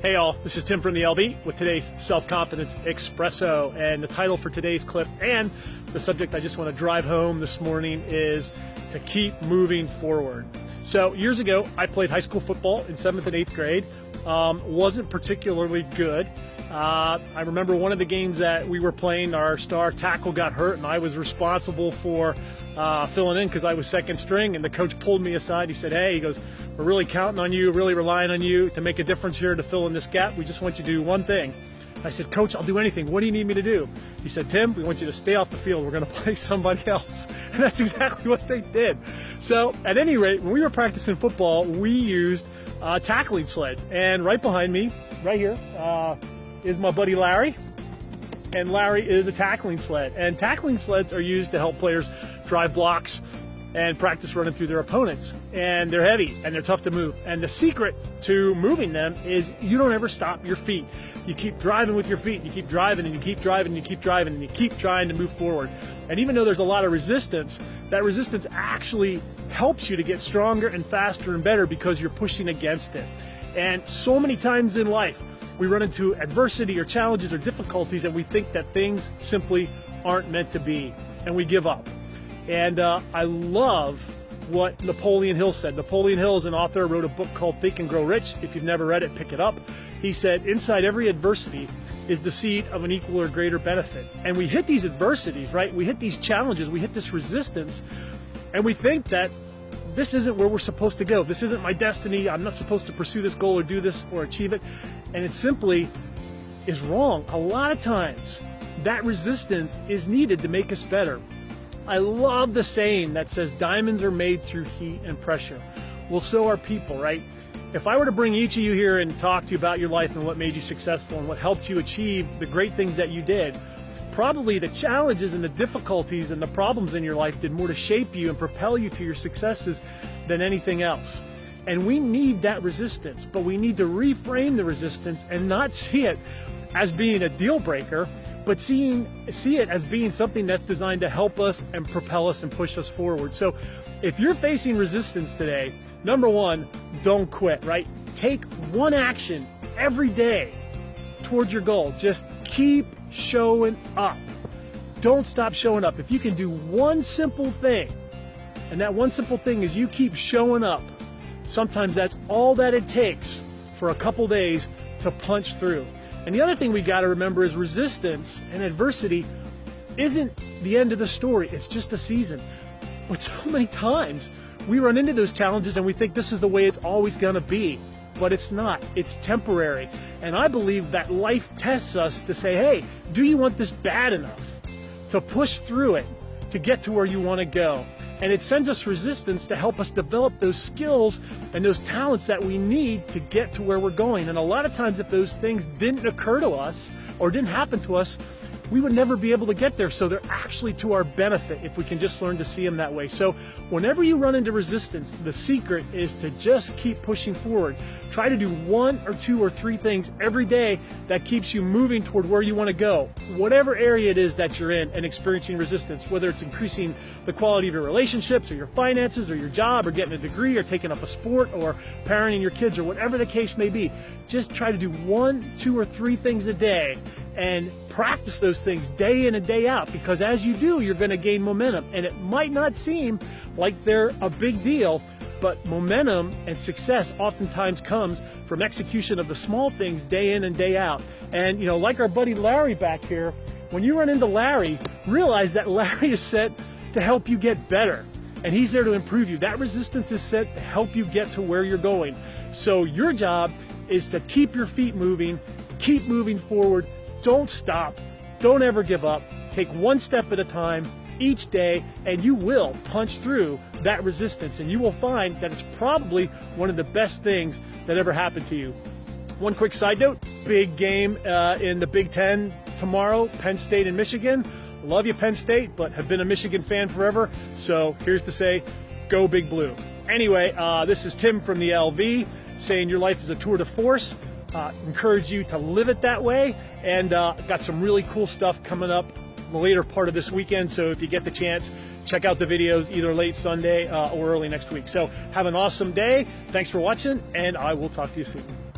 Hey all, this is Tim from the LB with today's Self-Confidence Espresso, and the title for today's clip and the subject I just want to drive home this morning is to keep moving forward. So years ago, I played high school football in 7th and 8th grade. Wasn't particularly good. I remember one of the games that we were playing, our star tackle got hurt and I was responsible for filling in because I was second string, and the coach pulled me aside. He said, hey, he goes, we're really counting on you, really relying on you to make a difference here to fill in this gap. We just want you to do one thing. I said, Coach, I'll do anything. What do you need me to do? He said, Tim, we want you to stay off the field. We're going to play somebody else. And that's exactly what they did. So at any rate, when we were practicing football, we used tackling sleds. And right behind me, right here, is my buddy Larry. And Larry is a tackling sled. And tackling sleds are used to help players drive blocks and practice running through their opponents. And they're heavy and they're tough to move. And the secret to moving them is you don't ever stop your feet. You keep driving with your feet. You keep driving and you keep driving and you keep driving and you keep trying to move forward. And even though there's a lot of resistance, that resistance actually helps you to get stronger and faster and better because you're pushing against it. And so many times in life, we run into adversity or challenges or difficulties and we think that things simply aren't meant to be, and we give up. And I love what Napoleon Hill said. Napoleon Hill is an author, wrote a book called Think and Grow Rich. If you've never read it, pick it up. He said, inside every adversity is the seed of an equal or greater benefit. And we hit these adversities, right? We hit these challenges, we hit this resistance, and we think that this isn't where we're supposed to go. This isn't my destiny. I'm not supposed to pursue this goal or do this or achieve it. And it simply is wrong. A lot of times, that resistance is needed to make us better. I love the saying that says diamonds are made through heat and pressure. Well, so are people, right? If I were to bring each of you here and talk to you about your life and what made you successful and what helped you achieve the great things that you did, probably the challenges and the difficulties and the problems in your life did more to shape you and propel you to your successes than anything else. And we need that resistance, but we need to reframe the resistance and not see it as being a deal breaker, but see it as being something that's designed to help us and propel us and push us forward. So if you're facing resistance today, number one, don't quit, right? Take one action every day toward your goal. Just keep showing up. Don't stop showing up. If you can do one simple thing, and that one simple thing is you keep showing up, sometimes that's all that it takes for a couple days to punch through. And the other thing we got to remember is resistance and adversity isn't the end of the story. It's just a season. But so many times we run into those challenges and we think this is the way it's always going to be. But it's not. It's temporary. And I believe that life tests us to say, hey, do you want this bad enough to push through it, to get to where you want to go? And it sends us resistance to help us develop those skills and those talents that we need to get to where we're going. And a lot of times if those things didn't occur to us or didn't happen to us, we would never be able to get there. So they're actually to our benefit if we can just learn to see them that way. So whenever you run into resistance, the secret is to just keep pushing forward. Try to do one or two or three things every day that keeps you moving toward where you want to go. Whatever area it is that you're in and experiencing resistance, whether it's increasing the quality of your relationships or your finances or your job or getting a degree or taking up a sport or parenting your kids or whatever the case may be, just try to do one, two, or three things a day and practice those things day in and day out, because as you do, you're going to gain momentum. And it might not seem like they're a big deal, but momentum and success oftentimes comes from execution of the small things day in and day out. And, you know, like our buddy Larry back here, when you run into Larry, realize that Larry is set to help you get better. And he's there to improve you. That resistance is set to help you get to where you're going. So your job is to keep your feet moving, keep moving forward. Don't stop. Don't ever give up. Take one step at a time each day, and you will punch through that resistance, and you will find that it's probably one of the best things that ever happened to you. One quick side note, big game in the Big Ten tomorrow, Penn State and Michigan. Love you, Penn State, but have been a Michigan fan forever, so here's to say, go Big Blue. Anyway, this is Tim from the LV saying your life is a tour de force. Encourage you to live it that way, and got some really cool stuff coming up the later part of this weekend, so if you get the chance, check out the videos either late Sunday or early next week. So have an awesome day. Thanks for watching, and I will talk to you soon.